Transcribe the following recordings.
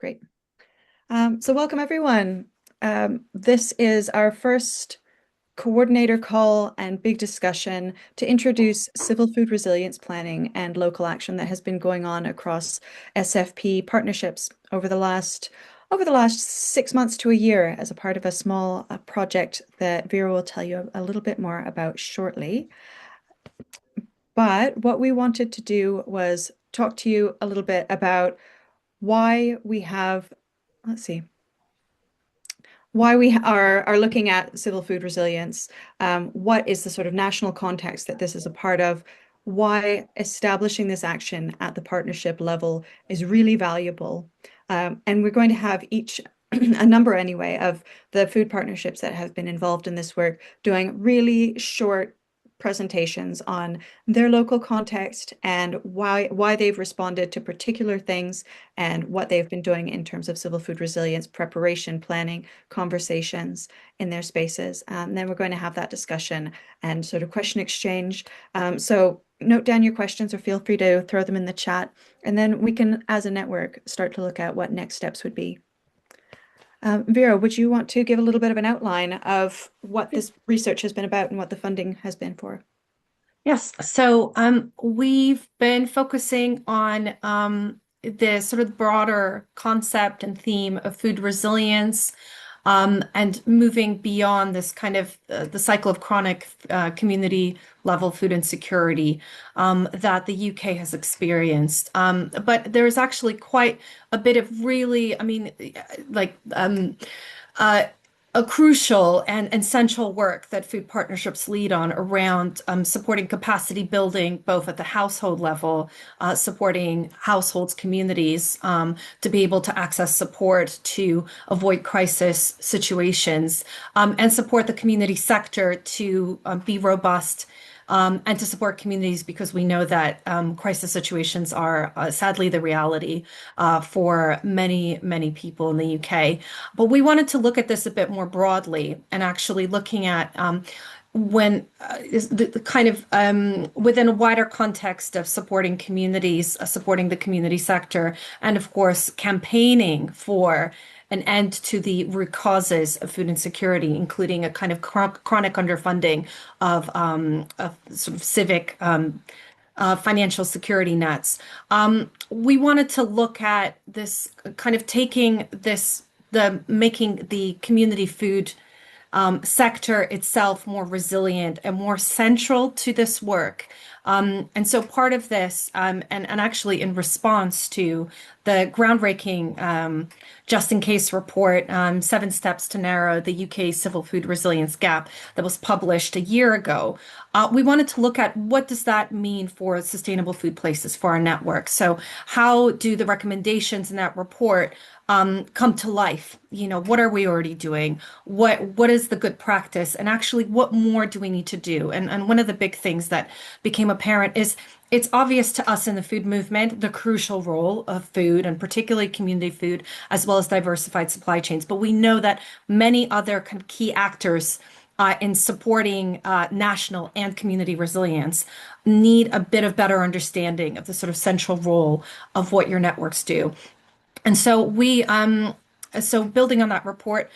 Great. So welcome everyone. This is our first coordinator call and big discussion to introduce civil food resilience planning and local action that has been going on across SFP partnerships over the last 6 months to a year as a part of a small project that Vera will tell you a little bit more about shortly. But what we wanted to do was talk to you a little bit about why we have, let's see, why we are looking at civil food resilience, what is the sort of national context that this is a part of, why establishing this action at the partnership level is really valuable. And we're going to have each, a number anyway, of the food partnerships that have been involved in this work doing really short presentations on their local context and why they've responded to particular things and what they've been doing in terms of civil food resilience preparation, planning, conversations in their spaces. Then we're going to have that discussion and sort of question exchange. So note down your questions or feel free to throw them in the chat. And then we can, as a network, start to look at what next steps would be. Vera, would you want to give a little bit of an outline of what this research has been about and what the funding has been for? Yes, so we've been focusing on the sort of broader concept and theme of food resilience, and moving beyond this kind of the cycle of chronic community level food insecurity that the UK has experienced. But there is actually quite a bit of really, I mean, like uh, a crucial and essential work that food partnerships lead on around supporting capacity building, both at the household level, supporting households, communities to be able to access support to avoid crisis situations, and support the community sector to be robust and to support communities because we know that crisis situations are sadly the reality for many, many people in the UK. But we wanted to look at this a bit more broadly and actually looking at when is the kind of within a wider context of supporting communities, supporting the community sector, and of course, campaigning for an end to the root causes of food insecurity, including a kind of chronic underfunding of sort of civic financial security nets. We wanted to look at this kind of taking this, the making the community food sector itself more resilient and more central to this work. And so part of this, and actually in response to the groundbreaking Just in Case report, 7 Steps to Narrow the UK Civil Food Resilience Gap that was published a year ago, we wanted to look at what does that mean for sustainable food places for our network. So how do the recommendations in that report come to life? You know, what are we already doing? What is the good practice? And actually, what more do we need to do? And one of the big things that became apparent is it's obvious to us in the food movement the crucial role of food and particularly community food as well as diversified supply chains. But we know that many other kind of key actors in supporting national and community resilience need a bit of better understanding of the sort of central role of what your networks do. And so so building on that report,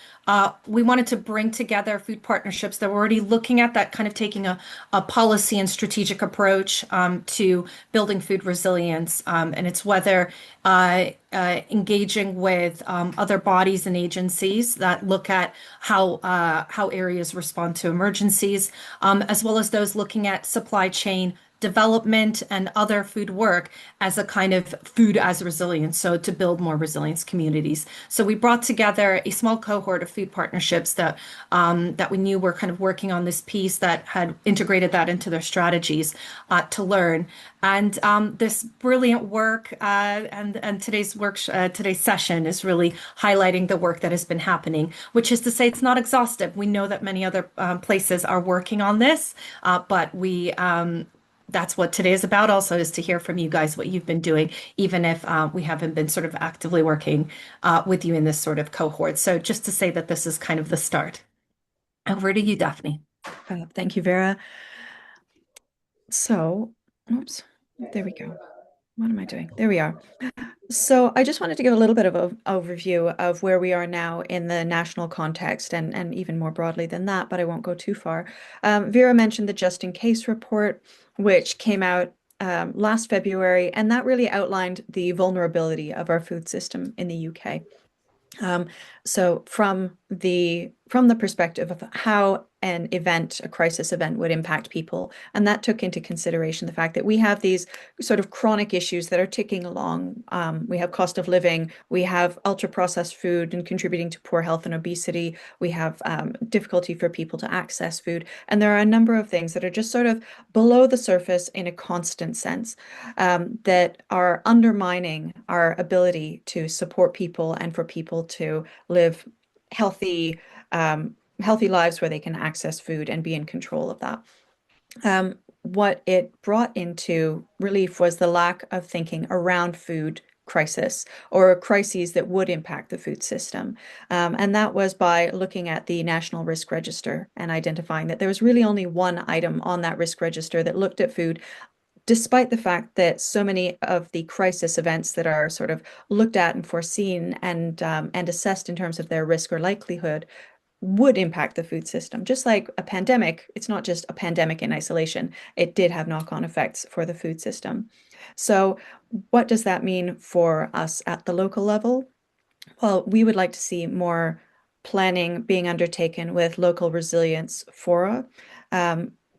we wanted to bring together food partnerships that were already looking at that, kind of taking a policy and strategic approach to building food resilience. And it's whether engaging with other bodies and agencies that look at how areas respond to emergencies, as well as those looking at supply chain development and other food work as a kind of food as resilience, so to build more resilience communities. So we brought together a small cohort of food partnerships that we knew were kind of working on this piece that had integrated that into their strategies to learn. And this brilliant work and today's session is really highlighting the work that has been happening, which is to say it's not exhaustive. We know that many other places are working on this, but that's what today is about also, is to hear from you guys what you've been doing, even if we haven't been sort of actively working with you in this sort of cohort. So just to say that this is kind of the start. Over to you, Daphne. Thank you, Vera. So, oops, there we go. What am I doing? There we are. So I just wanted to give a little bit of an overview of where we are now in the national context and even more broadly than that, but I won't go too far. Vera mentioned the Just in Case report, which came out last February, and that really outlined the vulnerability of our food system in the UK. Um, so from the perspective of how an event, a crisis event, would impact people, and that took into consideration the fact that we have these sort of chronic issues that are ticking along. We have cost of living, we have ultra processed food and contributing to poor health and obesity. We have difficulty for people to access food, and there are a number of things that are just sort of below the surface in a constant sense that are undermining our ability to support people and for people to live healthy, healthy lives where they can access food and be in control of that. What it brought into relief was the lack of thinking around food crisis or crises that would impact the food system. And that was by looking at the National Risk Register and identifying that there was really only one item on that risk register that looked at food, despite the fact that so many of the crisis events that are sort of looked at and foreseen and assessed in terms of their risk or likelihood would impact the food system. Just like a pandemic, it's not just a pandemic in isolation. It did have knock-on effects for the food system. So, what does that mean for us at the local level? Well, we would like to see more planning being undertaken with local resilience fora,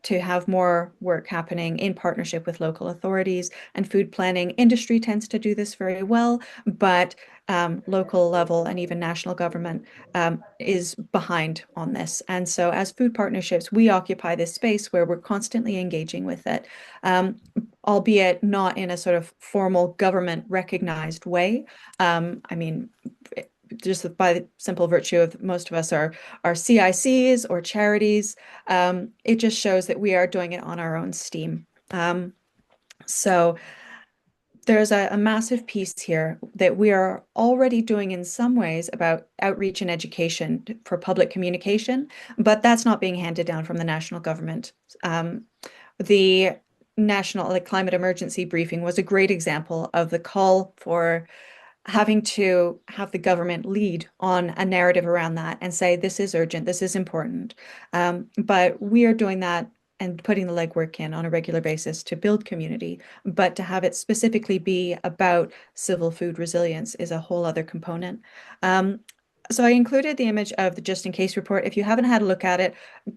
to have more work happening in partnership with local authorities and food planning. Industry tends to do this very well, but local level and even national government is behind on this. And so, as food partnerships, we occupy this space where we're constantly engaging with it, um, albeit not in a sort of formal government recognized way. I mean, just by the simple virtue of most of us are CICs or charities, it just shows that we are doing it on our own steam. So there's a massive piece here that we are already doing in some ways about outreach and education for public communication, but that's not being handed down from the national government. The national climate emergency briefing was a great example of the call for having to have the government lead on a narrative around that and say, this is urgent, this is important. But we are doing that and putting the legwork in on a regular basis to build community. But to have it specifically be about civil food resilience is a whole other component. So I included the image of the Just in Case report. If you haven't had a look at it,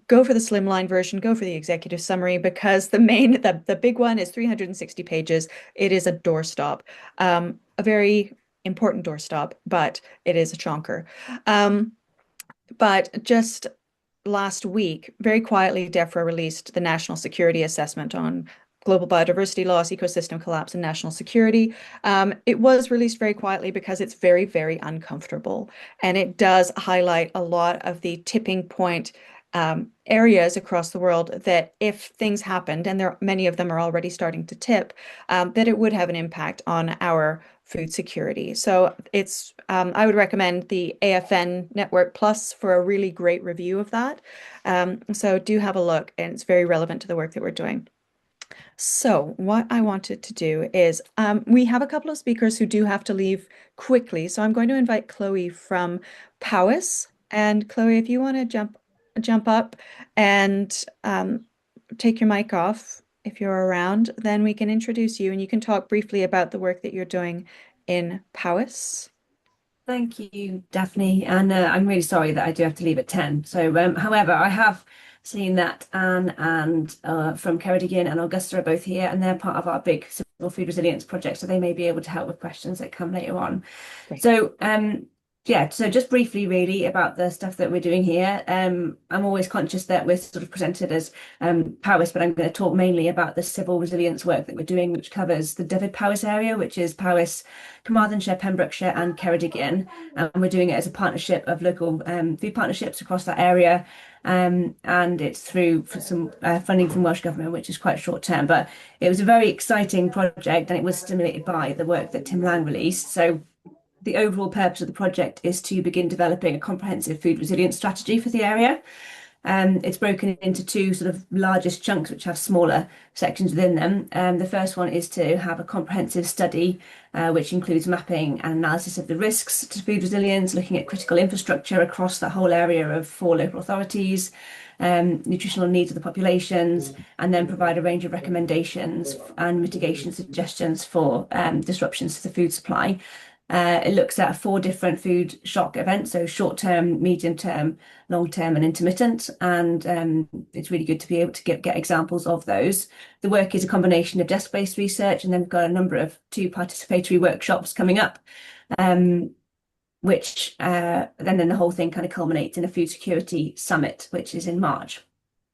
go for the slimline version, go for the executive summary, because the big one is 360 pages. It is a doorstop, a very important doorstop, but it is a chonker. Um, but just last week, very quietly, DEFRA released the National Security Assessment on global biodiversity loss, ecosystem collapse, and national security. It was released very quietly because it's very, very uncomfortable. And it does highlight a lot of the tipping point areas across the world that if things happened, and many of them are already starting to tip, that it would have an impact on our food security. So I would recommend the AFN Network Plus for a really great review of that. So do have a look, and it's very relevant to the work that we're doing. So, what I wanted to do is we have a couple of speakers who do have to leave quickly. So, I'm going to invite Chloe from Powys. And Chloe, if you want to jump up and take your mic off if you're around, then we can introduce you and you can talk briefly about the work that you're doing in Powys. Thank you, Daphne. And I'm really sorry that I do have to leave at 10. So, however, I have seen that Anne and from Ceredigion and Augusta are both here, and they're part of our big civil food resilience project. So they may be able to help with questions that come later on. Great. So, yeah, so just briefly, really, about the stuff that we're doing here. I'm always conscious that we're sort of presented as Powys, but I'm going to talk mainly about the civil resilience work that we're doing, which covers the Dyfed-Powys area, which is Powys, Carmarthenshire, Pembrokeshire, and Ceredigion. And we're doing it as a partnership of local food partnerships across that area. And it's through some funding from Welsh Government, which is quite short term. But it was a very exciting project, and it was stimulated by the work that Tim Lang released. So the overall purpose of the project is to begin developing a comprehensive food resilience strategy for the area. It's broken into two sort of largest chunks, which have smaller sections within them. The first one is to have a comprehensive study, which includes mapping and analysis of the risks to food resilience, looking at critical infrastructure across the whole area of 4 local authorities, nutritional needs of the populations, and then provide a range of recommendations and mitigation suggestions for disruptions to the food supply. It looks at 4 different food shock events, so short term, medium term, long term, and intermittent. And it's really good to be able to get examples of those. The work is a combination of desk-based research, and then we've got a number of 2 participatory workshops coming up, which then the whole thing kind of culminates in a food security summit, which is in March,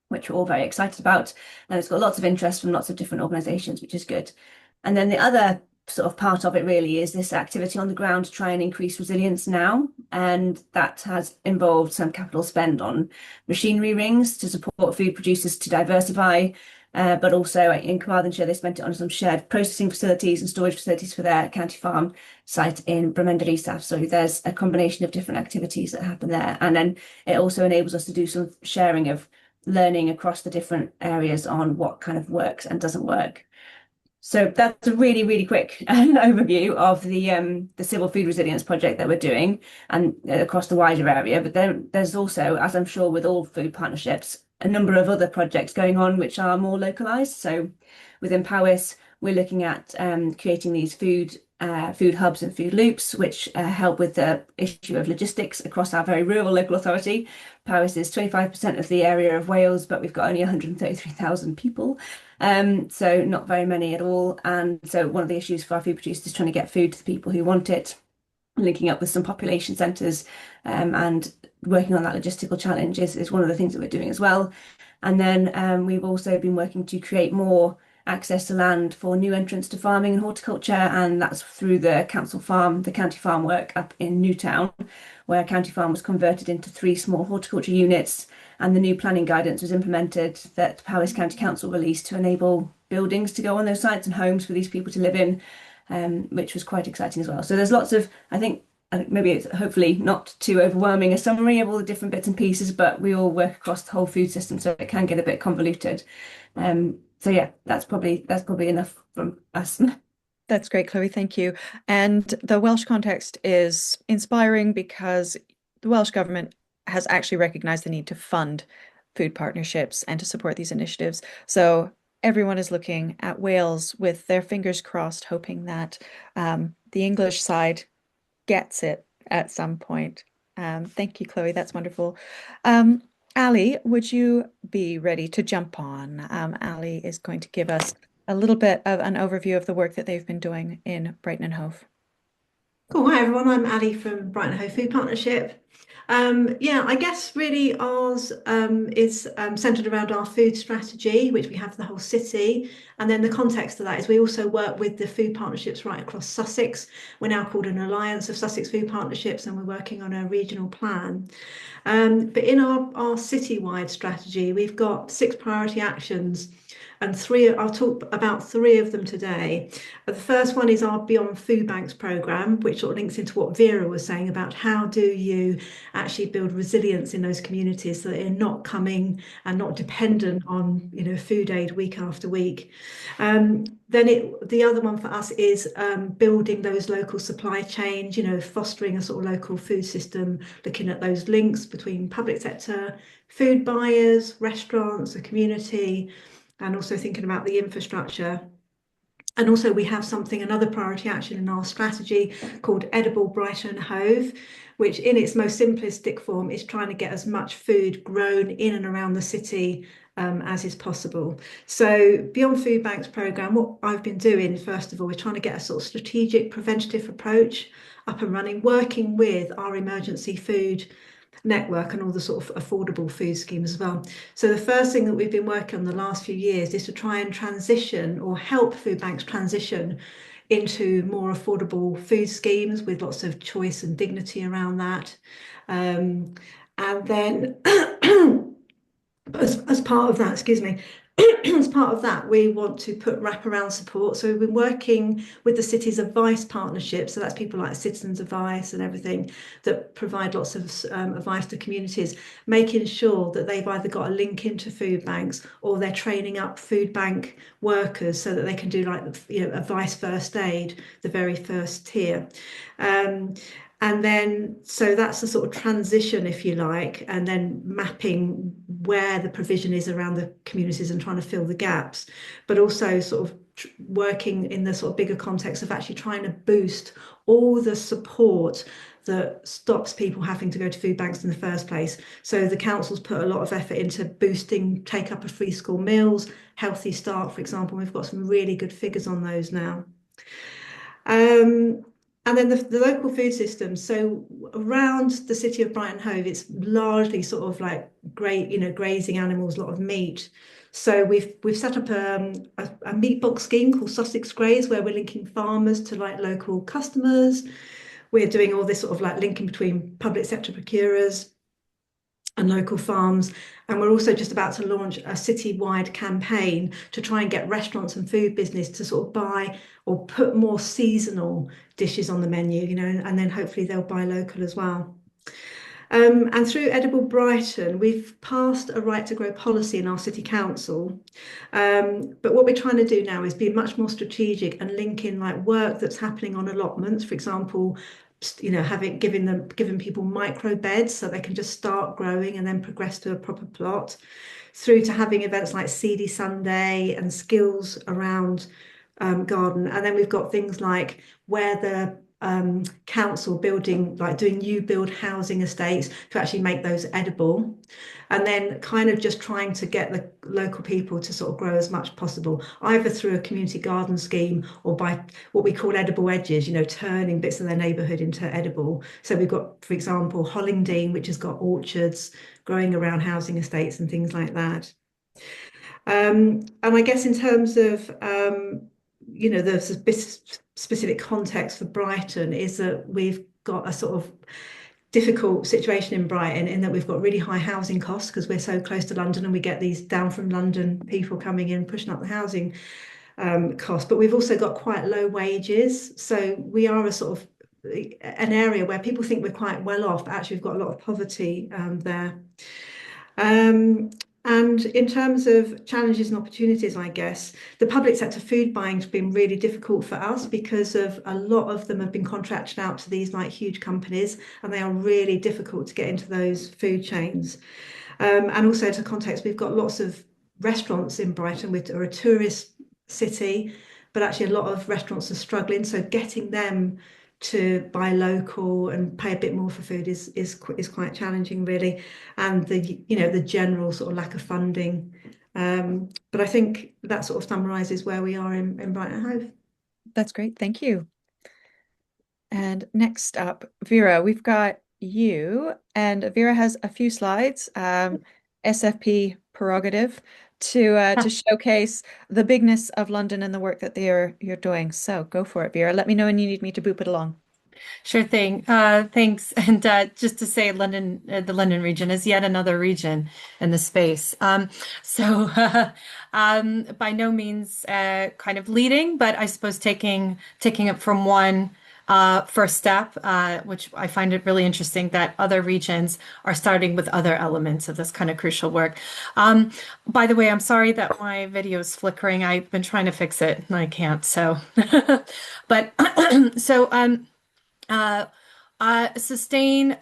which we're all very excited about. And it's got lots of interest from lots of different organisations, which is good. And then the other sort of part of it really is this activity on the ground to try and increase resilience now. And that has involved some capital spend on machinery rings to support food producers to diversify. But also in Carmarthenshire, they spent it on some shared processing facilities and storage facilities for their county farm site in Bremender Eastaf. So there's a combination of different activities that happen there. And then it also enables us to do some sharing of learning across the different areas on what kind of works and doesn't work. So that's a really, really quick overview of the Civil Food Resilience project that we're doing and across the wider area. But there's also, as I'm sure with all food partnerships, a number of other projects going on which are more localised. So within Powys, we're looking at creating these food hubs and food loops, which help with the issue of logistics across our very rural local authority. Powys is 25% of the area of Wales, but we've got only 133,000 people. So not very many at all. And so one of the issues for our food producers is trying to get food to the people who want it, linking up with some population centres, and working on that logistical challenge is one of the things that we're doing as well. And then we've also been working to create more access to land for new entrants to farming and horticulture, and that's through the county farm work up in Newtown, where County Farm was converted into 3 small horticulture units, and the new planning guidance was implemented that Powys County Council released to enable buildings to go on those sites and homes for these people to live in, which was quite exciting as well. So there's lots of, I think maybe it's hopefully not too overwhelming a summary of all the different bits and pieces, but we all work across the whole food system, so it can get a bit convoluted. So yeah, that's probably enough from us. That's great, Chloe. Thank you. And the Welsh context is inspiring because the Welsh government has actually recognised the need to fund food partnerships and to support these initiatives. So everyone is looking at Wales with their fingers crossed, hoping that the English side gets it at some point. Thank you, Chloe. That's wonderful. Ali, would you be ready to jump on? Ali is going to give us a little bit of an overview of the work that they've been doing in Brighton and Hove. Cool. Hi everyone, I'm Ali from Brighton and Hove Food Partnership. Yeah, I guess really ours is centred around our food strategy, which we have for the whole city. And then the context of that is we also work with the food partnerships right across Sussex. We're now called an Alliance of Sussex Food Partnerships, and we're working on a regional plan. But in our citywide strategy, we've got 6 priority actions. And I'll talk about 3 of them today. The first one is our Beyond Food Banks programme, which sort of links into what Vera was saying about how do you actually build resilience in those communities so that they're not coming and not dependent on food aid week after week. Then the other one for us is building those local supply chains, fostering a sort of local food system, looking at those links between public sector, food buyers, restaurants, the community, and also thinking about the infrastructure. And also we have another priority action in our strategy called Edible Brighton and Hove, which in its most simplistic form is trying to get as much food grown in and around the city as is possible. So Beyond Food Banks programme, what I've been doing, first of all, is trying to get a sort of strategic preventative approach up and running, working with our emergency food network and all the sort of affordable food schemes as well. So the first thing that we've been working on the last few years is to try and transition or help food banks transition into more affordable food schemes with lots of choice and dignity around that. And then as part of that, excuse me, as part of that, we want to put wraparound support. So we've been working with the city's advice partnership. So that's people like Citizens Advice and everything that provide lots of advice to communities, making sure that they've either got a link into food banks or they're training up food bank workers so that they can do like, advice first aid, the very first tier. And then, so that's the sort of transition, if you like, and then mapping where the provision is around the communities and trying to fill the gaps, but also sort of working in the sort of bigger context of actually trying to boost all the support that stops people having to go to food banks in the first place. So the council's put a lot of effort into boosting take up of free school meals, Healthy Start, for example. We've got some really good figures on those now. And then the local food system. So around the city of Brighton Hove, it's largely sort of like grazing animals, a lot of meat. So we've set up a meat box scheme called Sussex Graze, where we're linking farmers to like local customers. We're doing all this sort of like linking between public sector procurers and local farms. And we're also just about to launch a city-wide campaign to try and get restaurants and food business to sort of buy or put more seasonal dishes on the menu, and then hopefully they'll buy local as well. And through Edible Brighton, we've passed a right to grow policy in our city council. But what we're trying to do now is be much more strategic and link in like work that's happening on allotments, for example, giving people micro beds so they can just start growing and then progress to a proper plot, through to having events like Seedy Sunday and skills around garden. And then we've got things like where the council doing new build housing estates to actually make those edible, and then kind of just trying to get the local people to sort of grow as much possible, either through a community garden scheme or by what we call edible edges, turning bits of their neighbourhood into edible. So we've got, for example, Hollingdean, which has got orchards growing around housing estates and things like that. And I guess in terms of the specific context for Brighton is that we've got a sort of difficult situation in Brighton in that we've got really high housing costs because we're so close to London, and we get these down from London people coming in pushing up the housing costs. But we've also got quite low wages, so we are a sort of an area where people think we're quite well off, but actually we've got a lot of poverty there. And in terms of challenges and opportunities, I guess, the public sector food buying has been really difficult for us because of a lot of them have been contracted out to these like huge companies, and they are really difficult to get into those food chains. And also to context, we've got lots of restaurants in Brighton. We're a tourist city, but actually a lot of restaurants are struggling. So getting them to buy local and pay a bit more for food is quite challenging, really, and the general sort of lack of funding. But I think that sort of summarises where we are in Brighton Hove. That's great. Thank you. And next up, Vera, we've got you, and Vera has a few slides, SFP prerogative, to showcase the bigness of London and the work that you're doing. So go for it, Vera. Let me know when you need me to boop it along. Sure thing. Thanks. And just to say, London, the London region is yet another region in the space. So by no means kind of leading, but I suppose taking it from one first step, which I find it really interesting that other regions are starting with other elements of this kind of crucial work. By the way, I'm sorry that my video is flickering. I've been trying to fix it and I can't. So, but so Sustain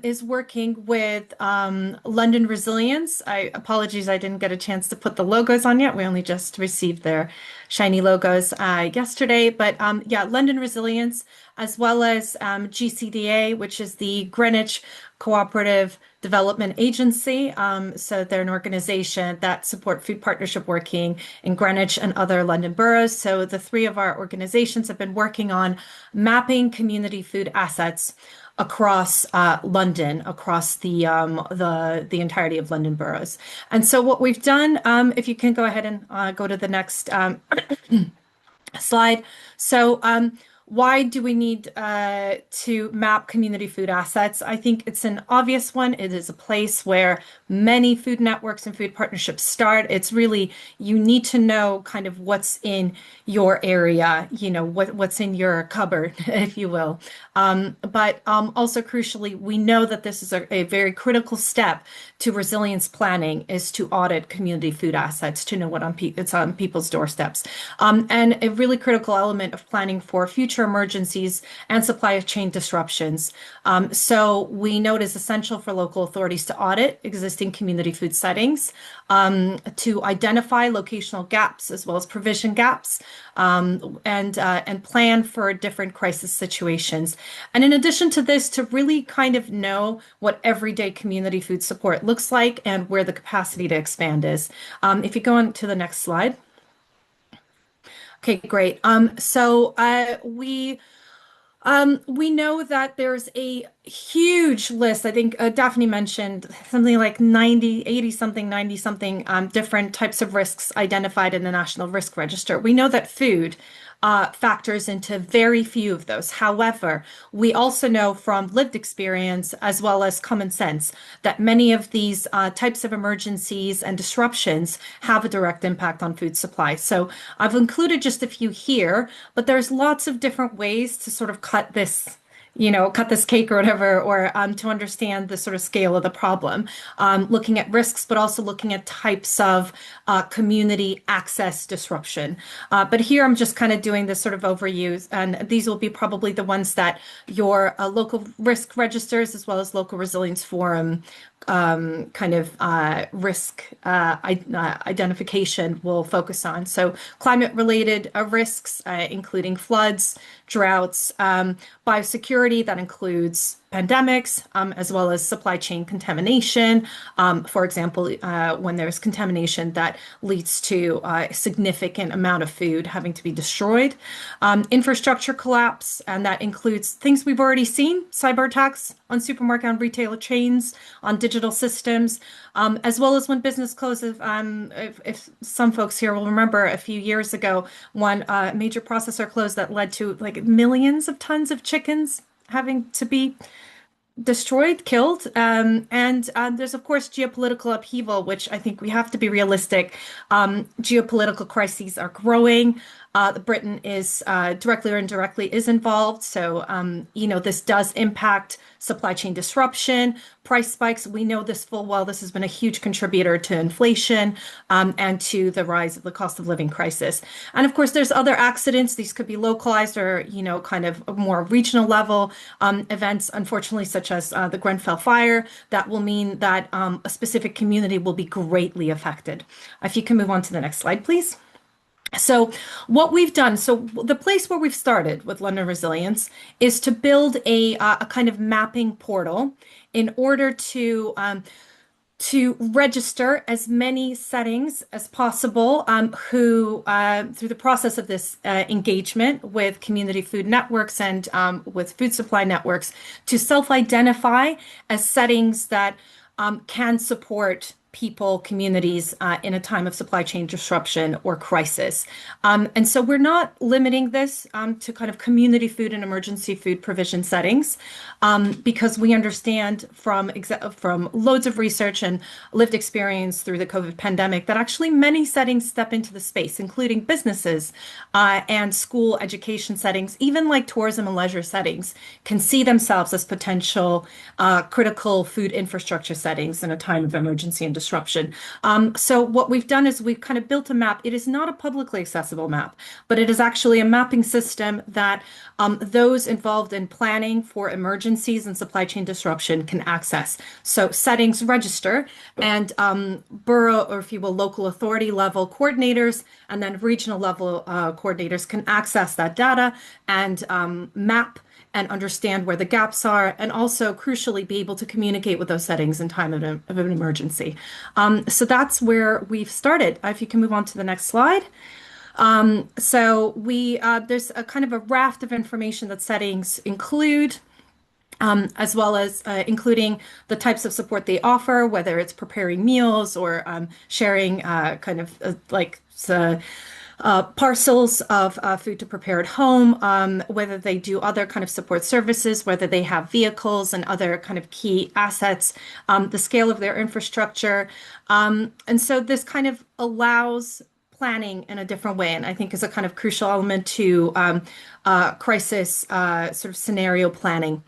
is working with London Resilience. Apologies, I didn't get a chance to put the logos on yet. We only just received their shiny logos yesterday. But yeah, London Resilience, as well as GCDA, which is the Greenwich Cooperative Development Agency. So they're an organization that support food partnership working in Greenwich and other London boroughs. So the three of our organizations have been working on mapping community food assets across London, across the entirety of London boroughs. And so what we've done, if you can go ahead and go to the next slide. So why do we need to map community food assets? I think it's an obvious one. It is a place where many food networks and food partnerships start. It's really, you need to know kind of what's in your area, what's in your cupboard, if you will. But also crucially, we know that this is a very critical step to resilience planning is to audit community food assets to know what it's on people's doorsteps. And a really critical element of planning for future emergencies and supply chain disruptions. So we know it is essential for local authorities to audit existing community food settings, to identify locational gaps as well as provision gaps, and plan for different crisis situations. And in addition to this, to really kind of know what everyday community food support looks like and where the capacity to expand is. If you go on to the next slide. Okay, great. So we know that there's a huge list. I think Daphne mentioned something like 90, 80 something, 90 something different types of risks identified in the National Risk Register. We know that food factors into very few of those. However, we also know from lived experience as well as common sense that many of these types of emergencies and disruptions have a direct impact on food supply. So I've included just a few here, but there's lots of different ways to sort of cut this cake or whatever, or to understand the sort of scale of the problem, looking at risks, but also looking at types of community access disruption. But here I'm just kind of doing this sort of overview, and these will be probably the ones that your local risk registers as well as local resilience forum risk identification will focus on. So climate-related risks, including floods, droughts, biosecurity, that includes pandemics, as well as supply chain contamination. For example, when there's contamination that leads to a significant amount of food having to be destroyed. Infrastructure collapse, and that includes things we've already seen, cyber attacks on supermarket and retailer chains, on digital systems, as well as when business closes. If some folks here will remember a few years ago, one major processor closed that led to like millions of tons of chickens having to be destroyed, killed. And there's, of course, geopolitical upheaval, which I think we have to be realistic. Geopolitical crises are growing. Britain is directly or indirectly is involved. So, this does impact supply chain disruption, price spikes. We know this full well. This has been a huge contributor to inflation and to the rise of the cost of living crisis. And of course, there's other accidents. These could be localized or, kind of more regional level events, unfortunately, such as the Grenfell fire. That will mean that a specific community will be greatly affected. If you can move on to the next slide, please. So what we've done, so the place where we've started with London Resilience is to build a kind of mapping portal in order to register as many settings as possible who, through the process of this engagement with community food networks and with food supply networks, to self-identify as settings that can support people, communities in a time of supply chain disruption or crisis. And so we're not limiting this to kind of community food and emergency food provision settings because we understand from loads of research and lived experience through the COVID pandemic that actually many settings step into the space, including businesses and school education settings, even like tourism and leisure settings, can see themselves as potential critical food infrastructure settings in a time of emergency and disruption. So what we've done is we've kind of built a map. It is not a publicly accessible map, but it is actually a mapping system that those involved in planning for emergencies and supply chain disruption can access. So settings register and borough, or if you will, local authority level coordinators, and then regional level coordinators can access that data and map and understand where the gaps are, and also crucially be able to communicate with those settings in time of an emergency. So that's where we've started. If you can move on to the next slide. So there's a kind of a raft of information that settings include, as well as including the types of support they offer, whether it's preparing meals or sharing parcels of food to prepare at home, whether they do other kind of support services, whether they have vehicles and other kind of key assets, the scale of their infrastructure. And so this kind of allows planning in a different way, and I think is a kind of crucial element to crisis sort of scenario planning.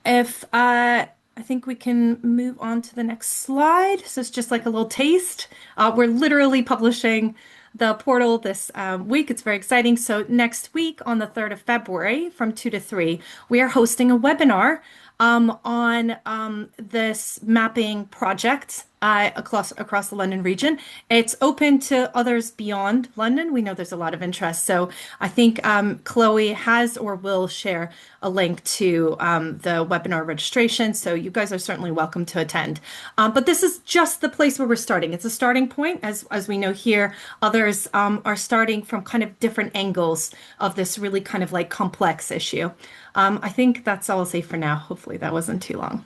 If I think we can move on to the next slide. So it's just like a little taste. We're literally publishing the portal this week. It's very exciting. So next week on the 3rd of February from 2 to 3, we are hosting a webinar on this mapping project across the London region. It's open to others beyond London. We know there's a lot of interest. So I think Chloe has or will share a link to the webinar registration. So you guys are certainly welcome to attend. But this is just the place where we're starting. It's a starting point. As we know here, others are starting from kind of different angles of this really kind of like complex issue. I think that's all I'll say for now. Hopefully that wasn't too long.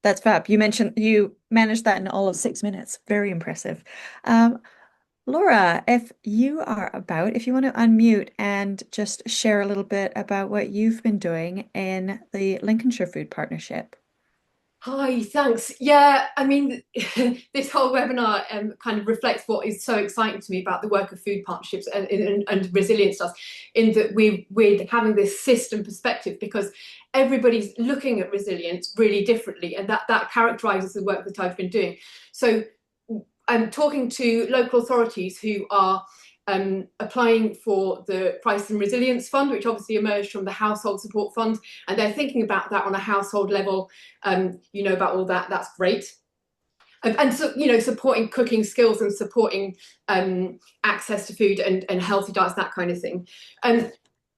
That's fab. You mentioned you managed that in all of 6 minutes. Very impressive. Laura, if you are about, if you want to unmute and just share a little bit about what you've been doing in the Lincolnshire Food Partnership. Hi, thanks. Yeah, I mean, this whole webinar kind of reflects what is so exciting to me about the work of food partnerships and resilience does, in that we're having this system perspective, because everybody's looking at resilience really differently, and that characterizes the work that I've been doing. So I'm talking to local authorities who are applying for the Crisis and Resilience Fund, which obviously emerged from the Household Support Fund, and they're thinking about that on a household level. You know about all that, that's great. And so, you know, supporting cooking skills and supporting access to food and healthy diets, that kind of thing.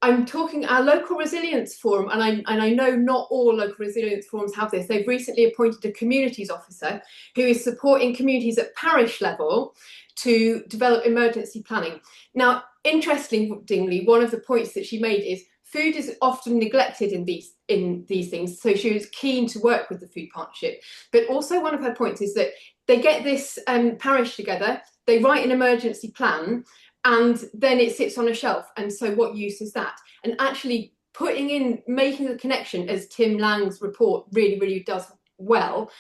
I'm talking our local resilience forum, and I know not all local resilience forums have this. They've recently appointed a communities officer who is supporting communities at parish level to develop emergency planning. Now, interestingly, one of the points that she made is food is often neglected in these things. So she was keen to work with the food partnership. But also one of her points is that they get this parish together, they write an emergency plan, and then it sits on a shelf. And so what use is that? And actually making the connection, as Tim Lang's report really does well,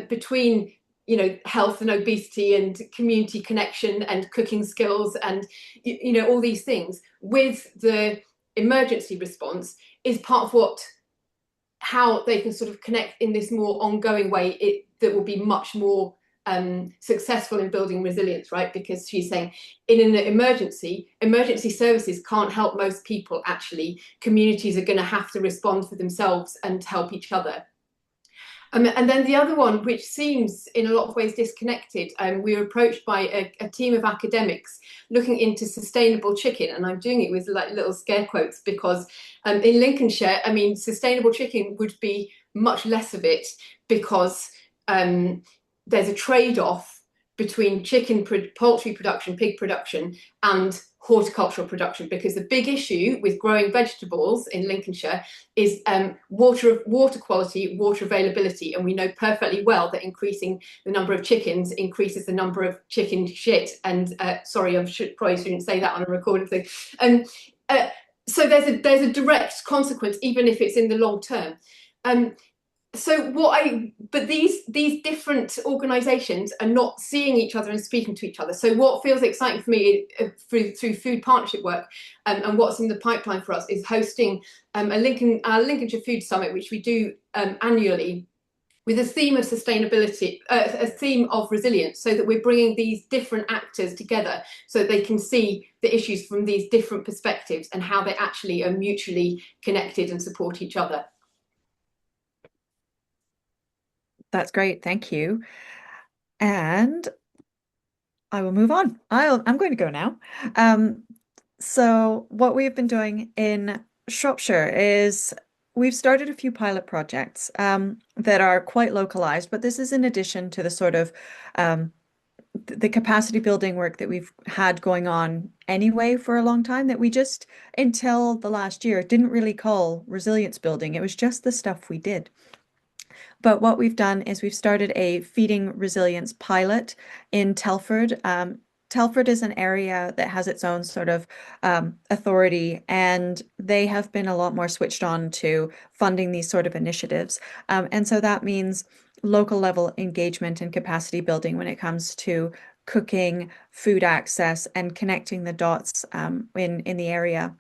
between, you know, health and obesity and community connection and cooking skills and, you know, all these things with the emergency response is part of how they can sort of connect in this more ongoing way that will be much more successful in building resilience, right? Because she's saying in an emergency services can't help most people. Actually, communities are going to have to respond for themselves and help each other. And then the other one, which seems in a lot of ways disconnected, we were approached by a team of academics looking into sustainable chicken, and I'm doing it with like little scare quotes because in Lincolnshire, I mean, sustainable chicken would be much less of it because there's a trade-off between poultry production, pig production, and horticultural production, because the big issue with growing vegetables in Lincolnshire is water quality, water availability, and we know perfectly well that increasing the number of chickens increases the number of chicken shit. And sorry, probably shouldn't say that on a recorded thing. So there's a direct consequence, even if it's in the long term. But these different organisations are not seeing each other and speaking to each other. So what feels exciting for me through food partnership work and what's in the pipeline for us is hosting our Lincolnshire Food Summit, which we do annually, with a theme of sustainability, a theme of resilience, so that we're bringing these different actors together so that they can see the issues from these different perspectives and how they actually are mutually connected and support each other. That's great. Thank you. And I will move on. I'm going to go now. So what we've been doing in Shropshire is we've started a few pilot projects that are quite localized, but this is in addition to the sort of the capacity building work that we've had going on anyway for a long time, that we just, until the last year, didn't really call resilience building. It was just the stuff we did. But what we've done is we've started a feeding resilience pilot in Telford. Telford is an area that has its own sort of authority, and they have been a lot more switched on to funding these sort of initiatives. And so that means local level engagement and capacity building when it comes to cooking, food access, and connecting the dots in the area.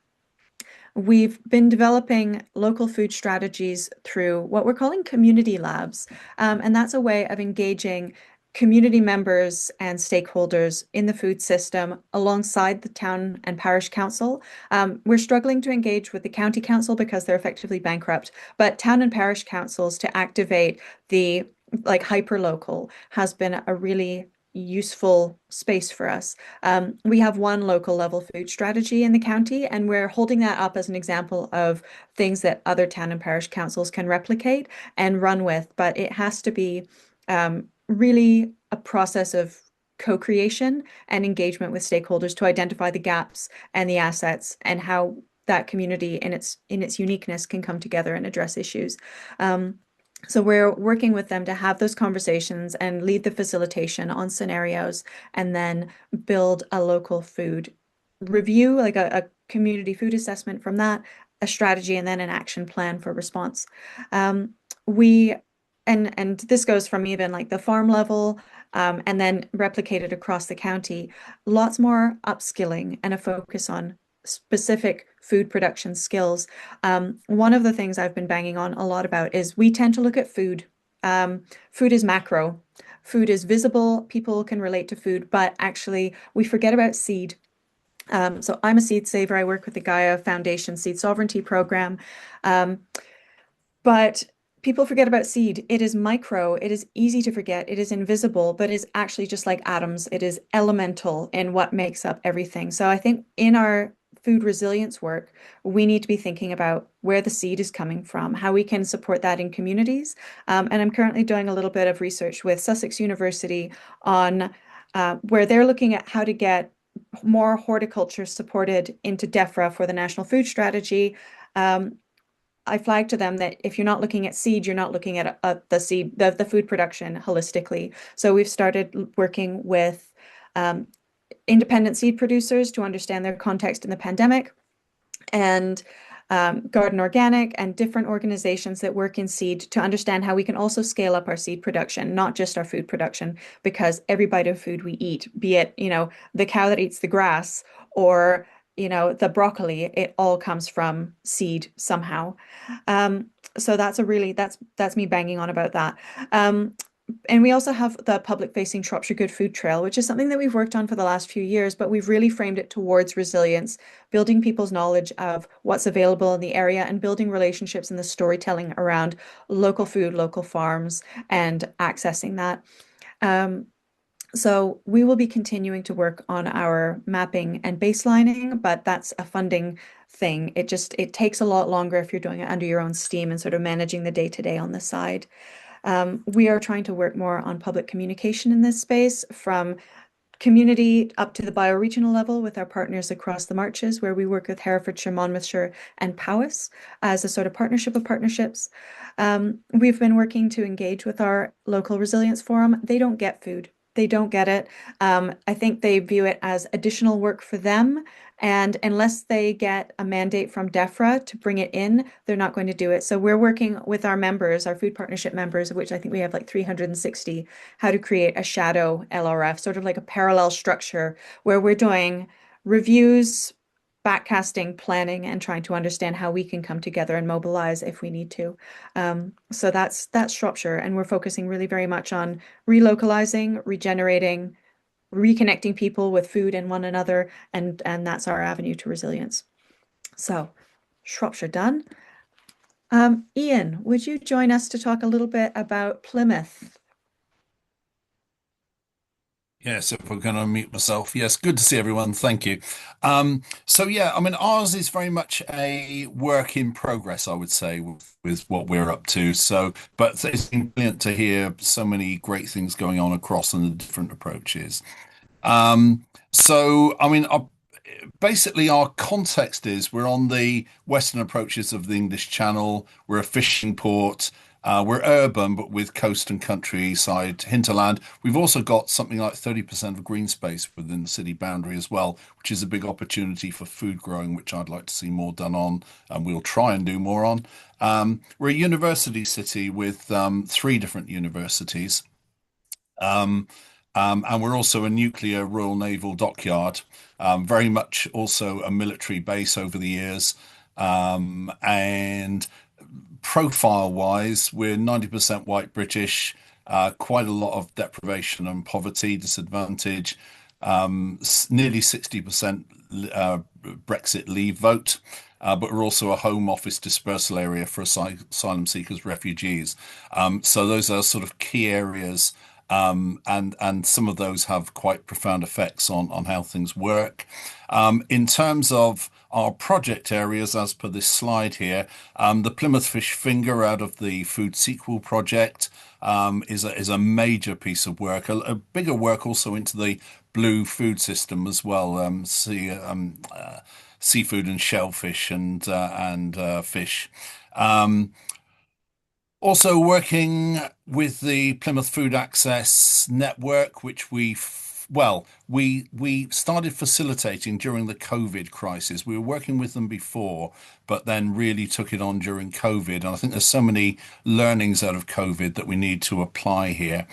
We've been developing local food strategies through what we're calling community labs. And that's a way of engaging community members and stakeholders in the food system alongside the town and parish council. We're struggling to engage with the county council because they're effectively bankrupt, but town and parish councils to activate the like hyper local has been a really useful space for us. We have one local level food strategy in the county, and we're holding that up as an example of things that other town and parish councils can replicate and run with. But it has to be really a process of co-creation and engagement with stakeholders to identify the gaps and the assets and how that community in its uniqueness can come together and address issues. So we're working with them to have those conversations and lead the facilitation on scenarios and then build a local food review, like a community food assessment from that, a strategy, and then an action plan for response. And this goes from even like the farm level and then replicated across the county, lots more upskilling and a focus on specific food production skills. One of the things I've been banging on a lot about is we tend to look at food. Food is macro. Food is visible. People can relate to food, but actually we forget about seed. So I'm a seed saver. I work with the Gaia Foundation Seed Sovereignty Program. But people forget about seed. It is micro. It is easy to forget. It is invisible, but is actually just like atoms. It is elemental in what makes up everything. So I think in our food resilience work, we need to be thinking about where the seed is coming from, how we can support that in communities. And I'm currently doing a little bit of research with Sussex University on where they're looking at how to get more horticulture supported into DEFRA for the National Food Strategy. I flagged to them that if you're not looking at seed, you're not looking at the food production holistically. So we've started working with independent seed producers to understand their context in the pandemic, and Garden Organic and different organizations that work in seed to understand how we can also scale up our seed production, not just our food production, because every bite of food we eat, be it, the cow that eats the grass or the broccoli, it all comes from seed somehow. So that's me banging on about that. And we also have the public-facing Shropshire Good Food Trail, which is something that we've worked on for the last few years, but we've really framed it towards resilience, building people's knowledge of what's available in the area and building relationships and the storytelling around local food, local farms, and accessing that. So we will be continuing to work on our mapping and baselining, but that's a funding thing. It takes a lot longer if you're doing it under your own steam and sort of managing the day-to-day on the side. We are trying to work more on public communication in this space, from community up to the bioregional level with our partners across the marches, where we work with Herefordshire, Monmouthshire, and Powys as a sort of partnership of partnerships. We've been working to engage with our local resilience forum. They don't get food. They don't get it. I think they view it as additional work for them. And unless they get a mandate from DEFRA to bring it in, they're not going to do it. So we're working with our members, our food partnership members, of which I think we have like 360, how to create a shadow LRF, sort of like a parallel structure where we're doing reviews, backcasting, planning, and trying to understand how we can come together and mobilize if we need to. So that's Shropshire, and we're focusing really very much on relocalizing, regenerating, reconnecting people with food and one another, and that's our avenue to resilience. So Shropshire done. Ian, would you join us to talk a little bit about Plymouth? Yes, if we're going to unmute myself. Yes, good to see everyone. Thank you. So yeah, I mean, ours is very much a work in progress, I would say, with what we're up to. So, but it's been brilliant to hear so many great things going on across and the different approaches. So, I mean, basically our context is we're on the western approaches of the English Channel. We're a fishing port. We're urban, but with coast and countryside hinterland. We've also got something like 30% of green space within the city boundary as well, which is a big opportunity for food growing, which I'd like to see more done on, and we'll try and do more on. We're a university city with three different universities. Um, and we're also a nuclear Royal Naval dockyard, very much also a military base over the years. And profile wise, we're 90% white British, quite a lot of deprivation and poverty, disadvantage, nearly 60% Brexit leave vote. But we're also a home office dispersal area for asylum seekers, refugees. So those are sort of key areas, and some of those have quite profound effects on how things work. In terms of our project areas, as per this slide here, the Plymouth Fish Finger out of the Food Sequel project is a major piece of work, a bigger work also into the blue food system as well. Seafood and shellfish and fish. Um, Also working with the Plymouth Food Access Network, which we started facilitating during the COVID crisis. We were working with them before, but then really took it on during COVID. And I think there's so many learnings out of COVID that we need to apply here.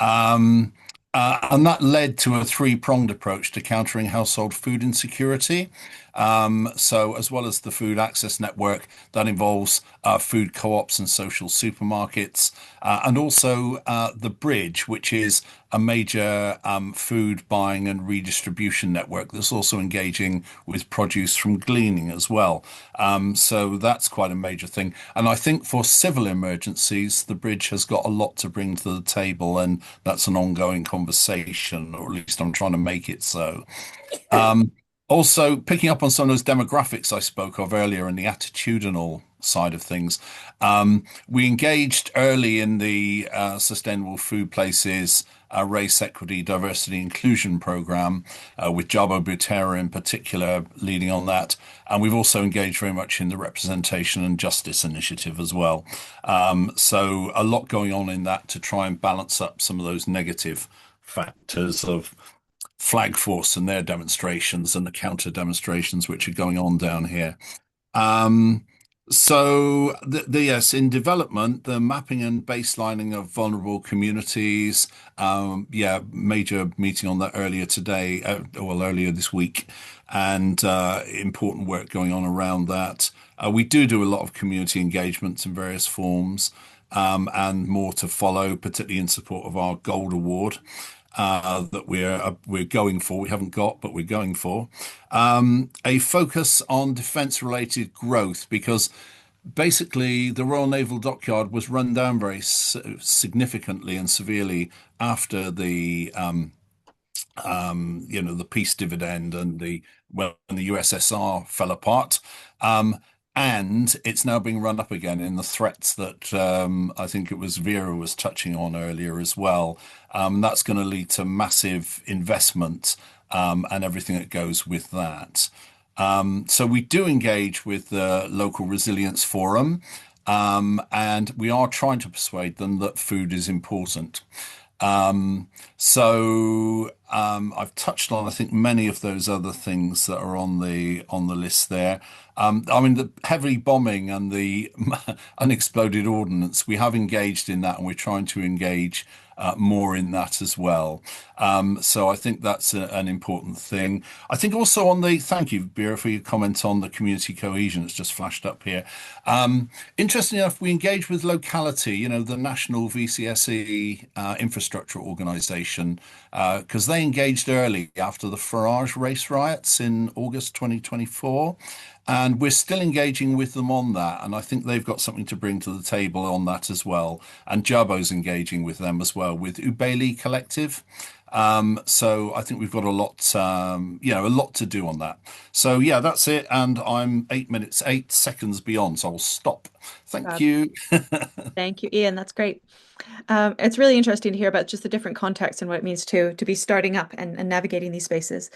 Um, and that led to a three-pronged approach to countering household food insecurity. So, as well as the food access network, that involves food co-ops and social supermarkets, and also the Bridge, which is a major food buying and redistribution network that's also engaging with produce from gleaning as well. So that's quite a major thing. And I think for civil emergencies, the Bridge has got a lot to bring to the table, and that's an ongoing conversation, or at least I'm trying to make it so. Also, picking up on some of those demographics I spoke of earlier and the attitudinal side of things, we engaged early in the Sustainable Food Places Race Equity Diversity Inclusion program, with Jabo Butera in particular leading on that. And we've also engaged very much in the Representation and Justice Initiative as well. So a lot going on in that to try and balance up some of those negative factors of Flag Force and their demonstrations and the counter demonstrations which are going on down here. Um, so yes, in development, the mapping and baselining of vulnerable communities. Yeah, major meeting on that earlier today, well, earlier this week, and important work going on around that. We do a lot of community engagements in various forms, and more to follow, particularly in support of our Gold Award that we're going for. We haven't got, but we're going for a focus on defence-related growth, because basically the Royal Naval Dockyard was run down very significantly and severely after the the peace dividend and when the USSR fell apart. And it's now being run up again in the threats that I think it was Vera was touching on earlier as well. That's going to lead to massive investment, and everything that goes with that. So we do engage with the local resilience forum, and we are trying to persuade them that food is important. I've touched on, I think, many of those other things that are on the list there. I mean, the heavy bombing and the unexploded ordnance, we have engaged in that, and we're trying to engage more in that as well. So I think that's an important thing. I think also thank you, Vera, for your comment on the community cohesion. It's just flashed up here. Interestingly enough, we engage with locality, the National VCSE Infrastructure Organisation, because they engaged early after the Farage race riots in August 2024. And we're still engaging with them on that. And I think they've got something to bring to the table on that as well. And Jabo's engaging with them as well, with Ubeli Collective. So I think we've got a lot to do on that. So yeah, that's it. And I'm 8 seconds beyond, so I'll stop. Thank you. Thank you, Ian. That's great. It's really interesting to hear about just the different contexts and what it means to be starting up and navigating these spaces.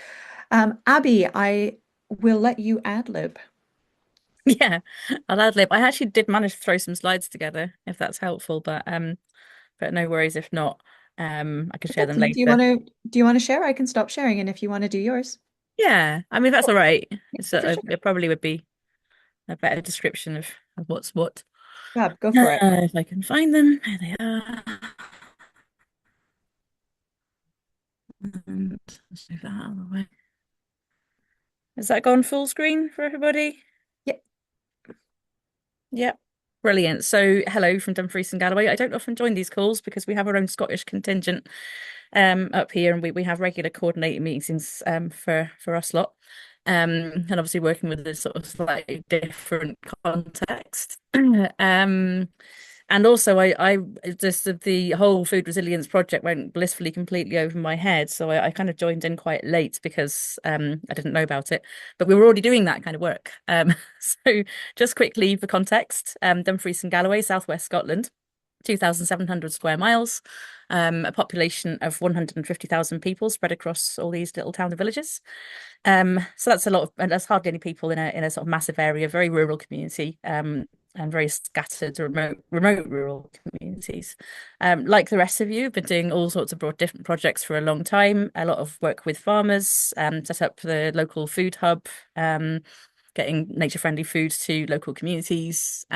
Abby, I will let you ad lib. Yeah, I'll ad lib. I actually did manage to throw some slides together, if that's helpful, but no worries if not. I can share them Okay, later. do you want to share? I can stop sharing, and if you want to do yours. Yeah, I mean, if that's all right. It's For sure. it probably would be a better description of what's what. Fab, go for it. If I can find them, there they are. And let's move that out of the way. Has that gone full screen for everybody? Yeah. Yep. Brilliant. So hello from Dumfries and Galloway. I don't often join these calls because we have our own Scottish contingent up here, and we have regular coordinating meetings for us lot. And obviously working with this sort of slightly different context. And also I just the whole food resilience project went blissfully completely over my head. So I kind of joined in quite late because I didn't know about it, but we were already doing that kind of work. So just quickly for context, Dumfries and Galloway, Southwest Scotland, 2,700 square miles, a population of 150,000 people spread across all these little towns and villages. So that's a lot of, and that's hardly any people in a sort of massive area, very rural community, and very scattered remote rural communities. Like the rest of you, I've been doing all sorts of broad different projects for a long time. A lot of work with farmers, set up the local food hub, getting nature-friendly food to local communities.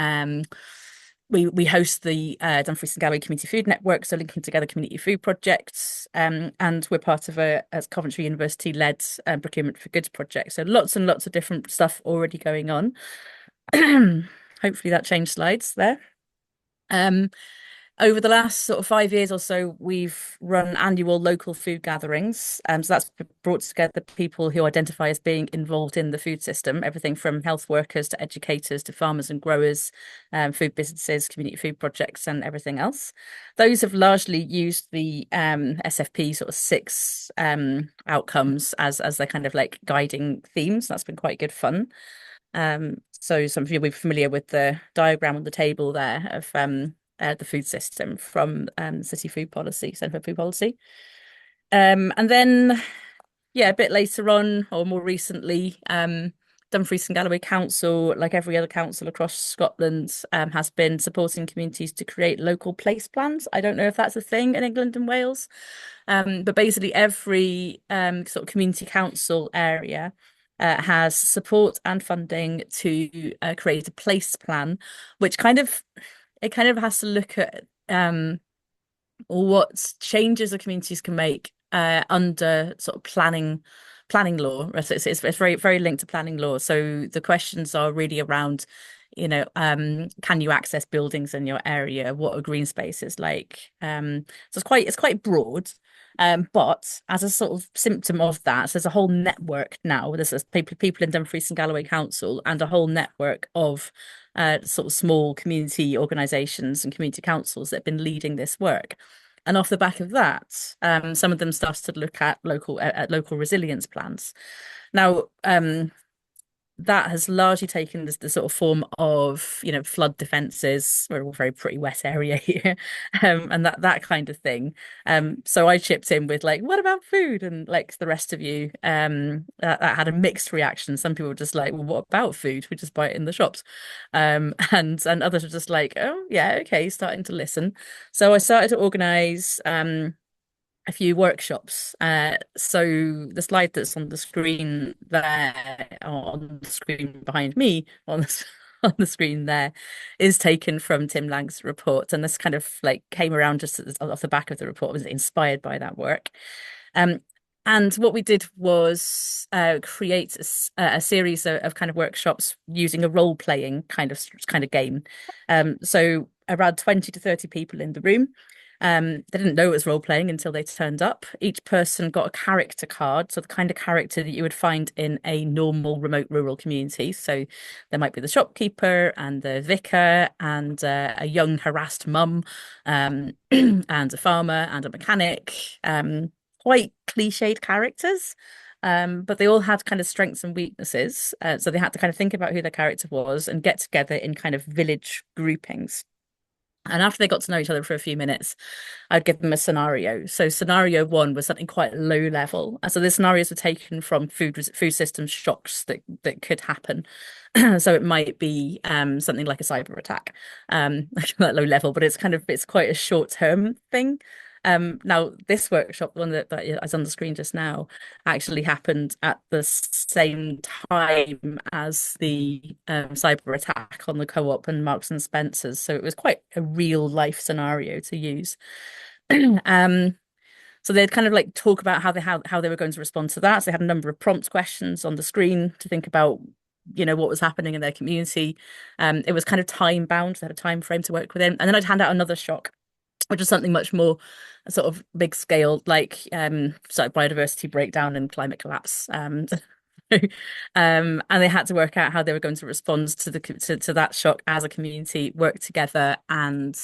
We host the Dumfries and Galloway Community Food Network, so linking together community food projects, and we're part of a Coventry University-led procurement for goods project. So lots and lots of different stuff already going on. Hopefully that changed slides there. Over the last sort of 5 years or so, we've run annual local food gatherings. So that's brought together people who identify as being involved in the food system, everything from health workers to educators to farmers and growers, food businesses, community food projects, and everything else. Those have largely used the SFP sort of 6 outcomes as their kind of like guiding themes. That's been quite good fun. So some of you will be familiar with the diagram on the table there of the food system from City Food Policy, Centre for Food Policy. And then, yeah, a bit later on, or more recently, Dumfries and Galloway Council, like every other council across Scotland, has been supporting communities to create local place plans. I don't know if that's a thing in England and Wales, but basically every sort of community council area has support and funding to create a place plan, which kind of has to look at what changes the communities can make under sort of planning law. It's very very linked to planning law. So the questions are really around, can you access buildings in your area? What are green spaces like? So it's quite broad. But as a sort of symptom of that, so there's a whole network now. There's people in Dumfries and Galloway Council and a whole network of sort of small community organisations and community councils that have been leading this work. And off the back of that, some of them started to look at local resilience plans. Now, that has largely taken the sort of form of, flood defences. We're all very pretty wet area here, and that kind of thing. So I chipped in with like, what about food? And like the rest of you, that had a mixed reaction. Some people were just like, well, what about food? We just buy it in the shops. And others were just like, oh yeah, okay, starting to listen. So I started to organise a few workshops. So the slide that's on the screen there, or on the screen behind me, on the screen there, is taken from Tim Lang's report, and this kind of like came around just off the back of the report, was inspired by that work. And what we did was create a series of kind of workshops using a role-playing kind of game. So around 20 to 30 people in the room. They didn't know it was role playing until they turned up. Each person got a character card, so the kind of character that you would find in a normal remote rural community. So there might be the shopkeeper and the vicar and a young harassed mum, and a farmer and a mechanic. Quite cliched characters. But they all had kind of strengths and weaknesses. So they had to kind of think about who their character was and get together in kind of village groupings. And after they got to know each other for a few minutes, I'd give them a scenario. So scenario one was something quite low level. And so the scenarios were taken from food system shocks that could happen. So it might be something like a cyber attack, at low level, but it's quite a short term thing. Now this workshop, the one that is on the screen just now, actually happened at the same time as the cyber attack on the Co-op and Marks and Spencers, so it was quite a real life scenario to use. So they'd kind of like talk about how they were going to respond to that. So they had a number of prompt questions on the screen to think about, what was happening in their community. It was kind of time bound, they had a time frame to work within, and then I'd hand out another shock, which is something much more sort of big scale, like sort of biodiversity breakdown and climate collapse. And they had to work out how they were going to respond to that shock as a community, work together, and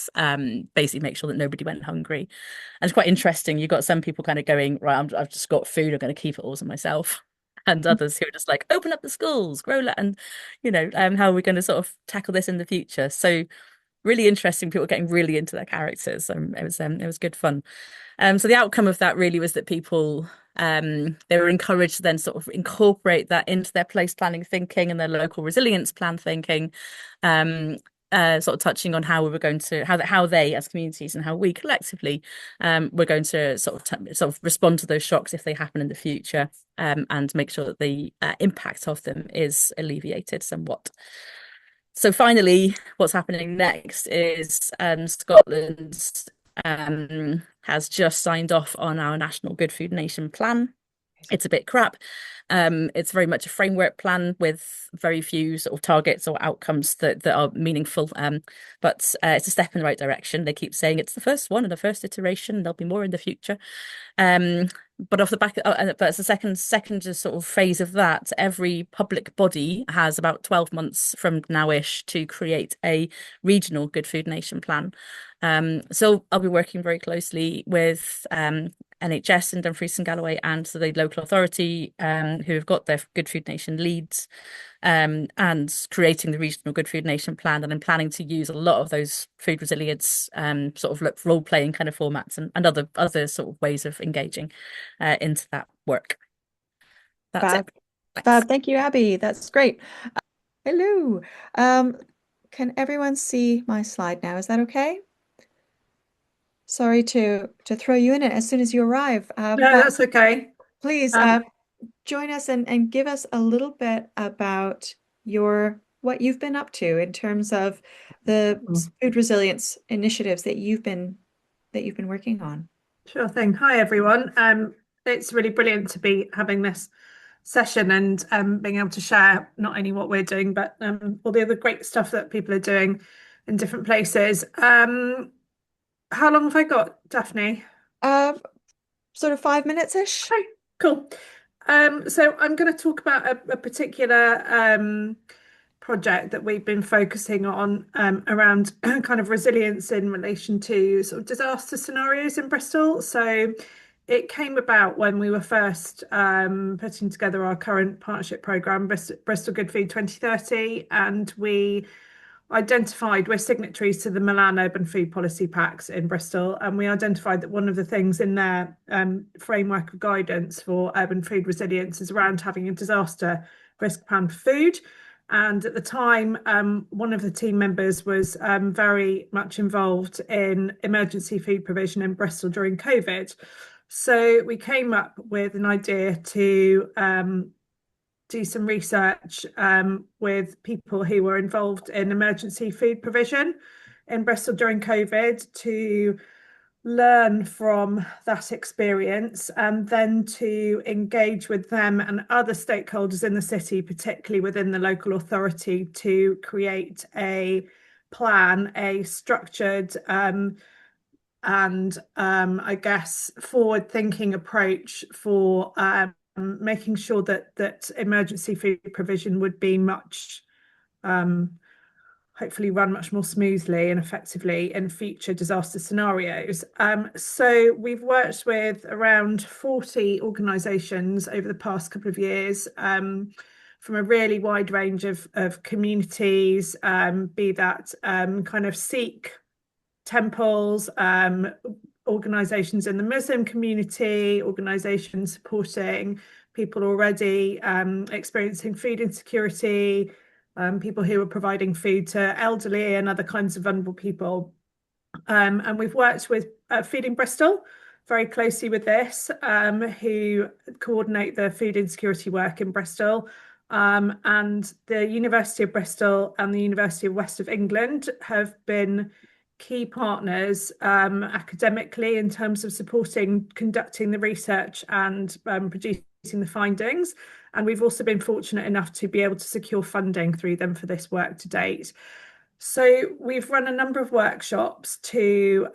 basically make sure that nobody went hungry. And it's quite interesting. You've got some people kind of going, right, I've just got food, I'm going to keep it all to myself. And others who are just like, open up the schools, grow, and how are we going to sort of tackle this in the future? So really interesting, people getting really into their characters. It was good fun. So the outcome of that really was that people they were encouraged to then sort of incorporate that into their place planning thinking and their local resilience plan thinking, sort of touching on how we were going to how they as communities and how we collectively were going to sort of respond to those shocks if they happen in the future, and make sure that the impact of them is alleviated somewhat. So finally, what's happening next is Scotland has just signed off on our National Good Food Nation plan. It's a bit crap. It's very much a framework plan with very few sort of targets or outcomes that are meaningful. But it's a step in the right direction. They keep saying it's the first one and the first iteration. There'll be more in the future. But off the back, but it's the second just sort of phase of that. Every public body has about 12 months from now-ish to create a regional Good Food Nation plan. So I'll be working very closely with NHS in Dumfries and Galloway and the local authority, who have got their Good Food Nation leads, and creating the regional Good Food Nation plan. And I'm planning to use a lot of those food resilience sort of role playing kind of formats and other sort of ways of engaging into that work. That's it. Fab. Thank you, Abby. That's great. Hello. Can everyone see my slide now? Is that okay? Sorry to throw you in it as soon as you arrive. No, that's okay. Please join us and give us a little bit about what you've been up to in terms of the food resilience initiatives that you've been working on. Sure thing. Hi everyone. It's really brilliant to be having this session and being able to share not only what we're doing, but all the other great stuff that people are doing in different places. How long have I got, Daphne? Sort of 5 minutes-ish. Okay, cool. So I'm going to talk about a particular project that we've been focusing on around kind of resilience in relation to sort of disaster scenarios in Bristol. So it came about when we were first putting together our current partnership programme, Bristol Good Food 2030, and we're signatories to the Milan Urban Food Policy Pacts in Bristol, and we identified that one of the things in their framework of guidance for urban food resilience is around having a disaster risk plan for food. And at the time, one of the team members was very much involved in emergency food provision in Bristol during COVID. So we came up with an idea to do some research with people who were involved in emergency food provision in Bristol during COVID to learn from that experience, and then to engage with them and other stakeholders in the city, particularly within the local authority, to create a plan, a structured and I guess forward-thinking approach for making sure that emergency food provision would be much hopefully run much more smoothly and effectively in future disaster scenarios. So we've worked with around 40 organisations over the past couple of years, from a really wide range of communities, be that kind of Sikh temples, organisations in the Muslim community, organisations supporting people already experiencing food insecurity, people who are providing food to elderly and other kinds of vulnerable people. And we've worked with Feeding Bristol very closely with this, who coordinate the food insecurity work in Bristol. And the University of Bristol and the University of West of England have been key partners academically in terms of supporting conducting the research and producing the findings. And we've also been fortunate enough to be able to secure funding through them for this work to date. So we've run a number of workshops to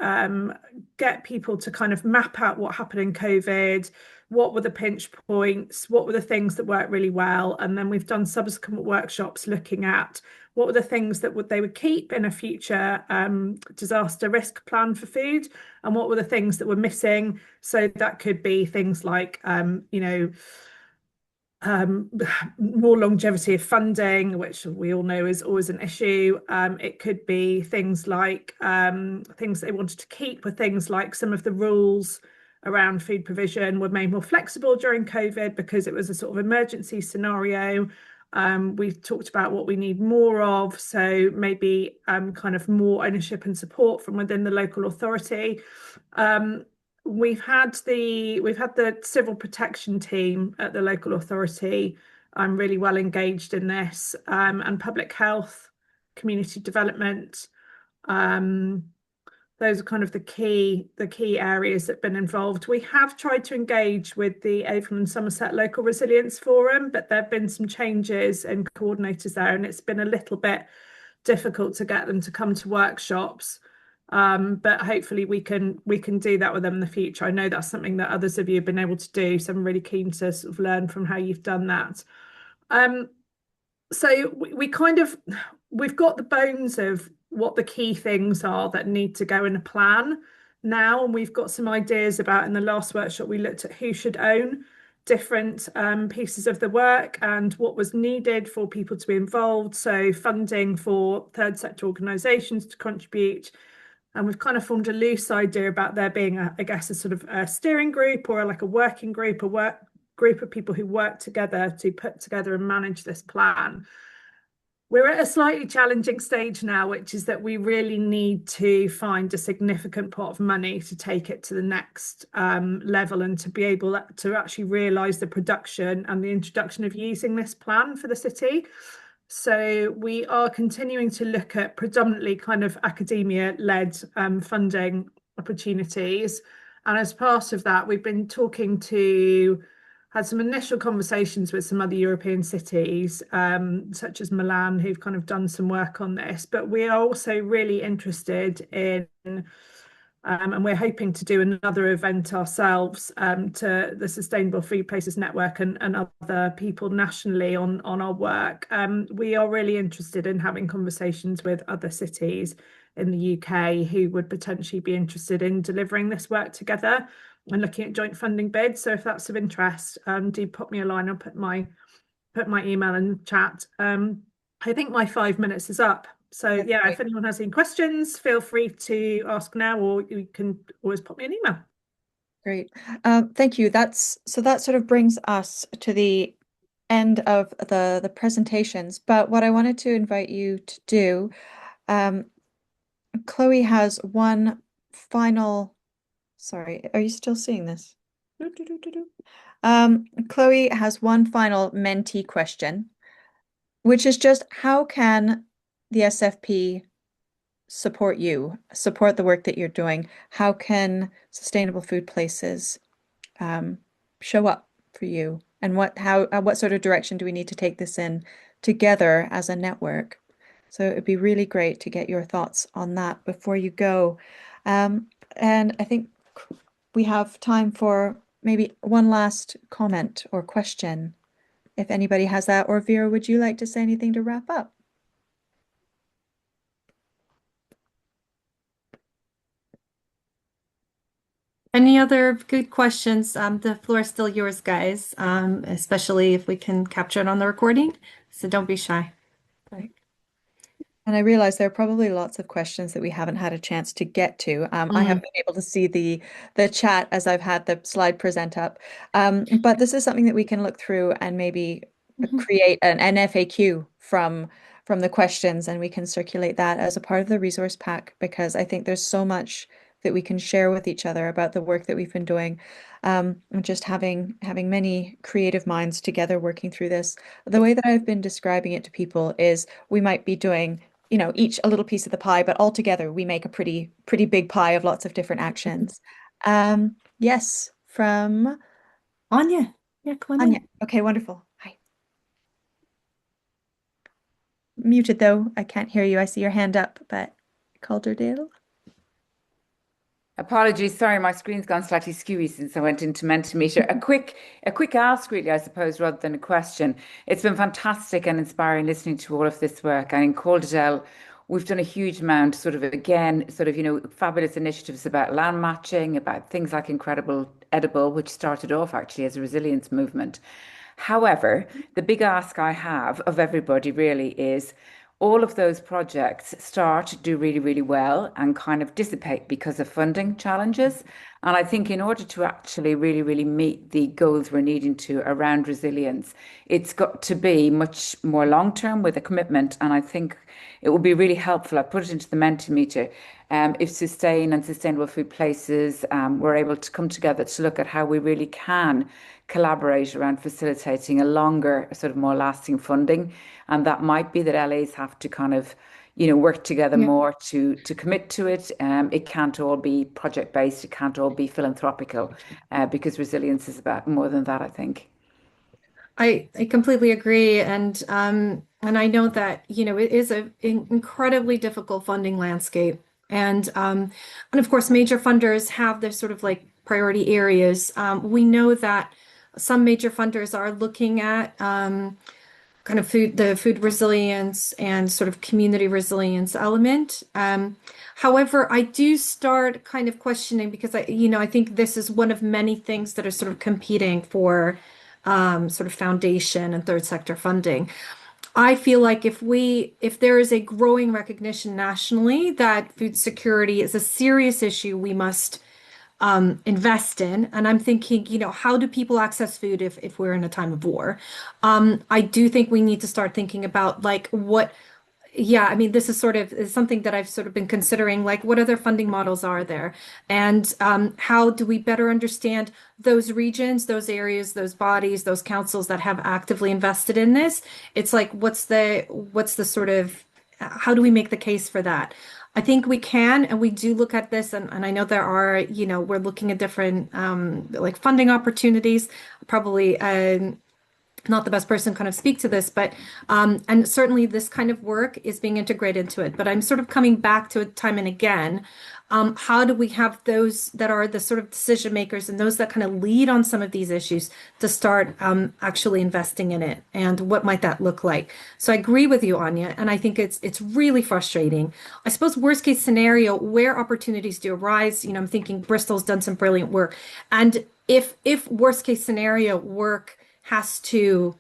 get people to kind of map out what happened in COVID, what were the pinch points, what were the things that worked really well, and then we've done subsequent workshops looking at what were the things that they would keep in a future disaster risk plan for food, and what were the things that were missing. So that could be things like, more longevity of funding, which we all know is always an issue. It could be things like things they wanted to keep were things like some of the rules around food provision were made more flexible during COVID because it was a sort of emergency scenario. We've talked about what we need more of, so maybe kind of more ownership and support from within the local authority. We've had the civil protection team at the local authority. I'm really well engaged in this, and public health, community development. Those are kind of the key areas that have been involved. We have tried to engage with the Avon and Somerset Local Resilience Forum, but there have been some changes and coordinators there, and it's been a little bit difficult to get them to come to workshops. But hopefully we can do that with them in the future. I know that's something that others of you have been able to do, so I'm really keen to sort of learn from how you've done that. So we've got the bones of what the key things are that need to go in a plan now, and we've got some ideas about. In the last workshop we looked at who should own different pieces of the work and what was needed for people to be involved, so funding for third sector organisations to contribute. And we've kind of formed a loose idea about there being, a sort of a steering group or like a working group, group of people who work together to put together and manage this plan. We're at a slightly challenging stage now, which is that we really need to find a significant pot of money to take it to the next level and to be able to actually realise the production and the introduction of using this plan for the city. So we are continuing to look at predominantly kind of academia-led funding opportunities. And as part of that, we've been had some initial conversations with some other European cities, such as Milan, who've kind of done some work on this. But we are also really interested in, and we're hoping to do another event ourselves to the Sustainable Food Places Network and other people nationally on our work. We are really interested in having conversations with other cities in the UK who would potentially be interested in delivering this work together and looking at joint funding bids. So if that's of interest, do pop me a line. I'll put my email in the chat. I think my 5 minutes is up. So yeah, if anyone has any questions, feel free to ask now, or you can always pop me an email. Great. Thank you. That sort of brings us to the end of the presentations. But what I wanted to invite you to do, Chloe has one final. Sorry, are you still seeing this? Chloe has one final mentee question, which is just how can the SFP support the work that you're doing? How can Sustainable Food Places show up for you? And what sort of direction do we need to take this in together as a network? So it'd be really great to get your thoughts on that before you go. And I think we have time for maybe one last comment or question, if anybody has that. Or Vera, would you like to say anything to wrap up? Any other good questions? The floor is still yours, guys, especially if we can capture it on the recording. So don't be shy. Right. And I realize there are probably lots of questions that we haven't had a chance to get to. I haven't been able to see the chat as I've had the slide present up. But this is something that we can look through and maybe create an FAQ from the questions, and we can circulate that as a part of the resource pack, because I think there's so much that we can share with each other about the work that we've been doing. And just having many creative minds together working through this. The way that I've been describing it to people is we might be doing, each a little piece of the pie, but all together we make a pretty big pie of lots of different actions. Yes, from Anya. Yeah, come on Anya. in. Okay, wonderful. Hi. Muted though. I can't hear you. I see your hand up, but Calderdale. Apologies, sorry, my screen's gone slightly skewy since I went into Mentimeter. A quick ask, really, I suppose, rather than a question. It's been fantastic and inspiring listening to all of this work. And in Calderdale, we've done a huge amount, fabulous initiatives about land matching, about things like Incredible Edible, which started off actually as a resilience movement. However, the big ask I have of everybody really is all of those projects start to do really, really well and kind of dissipate because of funding challenges. And I think in order to actually really, really meet the goals we're needing to around resilience, it's got to be much more long term with a commitment. And I think it will be really helpful. I put it into the Mentimeter. If Sustain and Sustainable Food Places were able to come together to look at how we really can collaborate around facilitating a longer, sort of more lasting funding. And that might be that LAs have to kind of, work together more to commit to it. It can't all be project based. It can't all be philanthropical, because resilience is about more than that, I think. I completely agree, and I know that it is an incredibly difficult funding landscape, and of course major funders have their sort of like priority areas. We know that some major funders are looking at kind of the food resilience and sort of community resilience element. However, I do start kind of questioning, because I think this is one of many things that are sort of competing for sort of foundation and third sector funding. I feel like if there is a growing recognition nationally that food security is a serious issue we must invest in, and I'm thinking, how do people access food if we're in a time of war? I do think we need to start thinking about like I mean, this is something that I've sort of been considering, like what other funding models are there? And how do we better understand those regions, those areas, those bodies, those councils that have actively invested in this? It's like, what's the sort of, how do we make the case for that? I think we can, and we do look at this, and I know there are, we're looking at different like funding opportunities, probably not the best person to kind of speak to this, but and certainly this kind of work is being integrated into it. But I'm sort of coming back to it time and again. How do we have those that are the sort of decision makers and those that kind of lead on some of these issues to start actually investing in it? And what might that look like? So I agree with you, Anya, and I think it's really frustrating. I suppose worst case scenario, where opportunities do arise, I'm thinking Bristol's done some brilliant work. And if worst case scenario work has to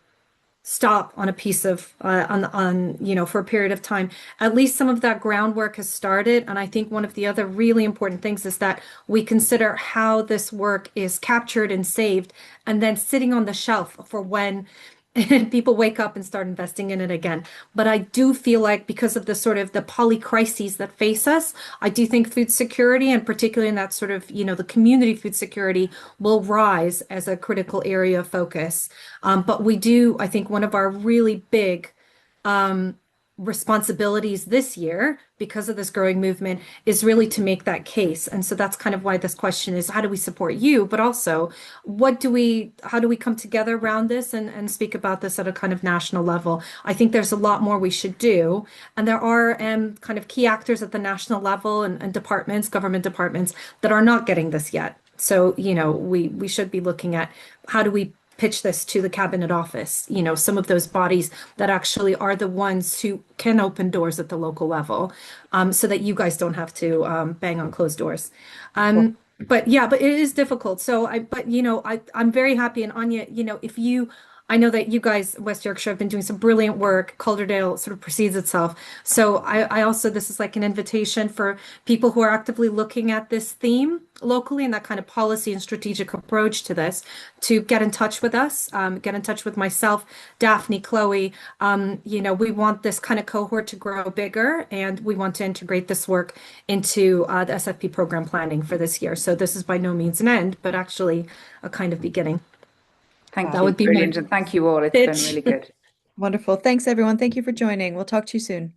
stop on a piece of for a period of time, at least some of that groundwork has started. And I think one of the other really important things is that we consider how this work is captured and saved and then sitting on the shelf for when people wake up and start investing in it again. But I do feel like because of the sort of the polycrises that face us, I do think food security, and particularly in that sort of, the community food security, will rise as a critical area of focus. But we do, I think one of our really big responsibilities this year, because of this growing movement, is really to make that case. And so that's kind of why this question is, how do we support you? But also, how do we come together around this and speak about this at a kind of national level? I think there's a lot more we should do. And there are kind of key actors at the national level and departments, government departments, that are not getting this yet. So, we should be looking at how do we pitch this to the cabinet office, some of those bodies that actually are the ones who can open doors at the local level, so that you guys don't have to bang on closed doors. But it is difficult. So I'm very happy. And Anya, if you, I know that you guys, West Yorkshire, have been doing some brilliant work. Calderdale sort of precedes itself. So I also, this is like an invitation for people who are actively looking at this theme locally and that kind of policy and strategic approach to this to get in touch with us, get in touch with myself, Daphne, Chloe. We want this kind of cohort to grow bigger, and we want to integrate this work into the SFP program planning for this year. So this is by no means an end, but actually a kind of beginning. Thank That you. would be my Brilliant. And thank you all. It's been pitch. really good. Wonderful. Thanks, everyone. Thank you for joining. We'll talk to you soon.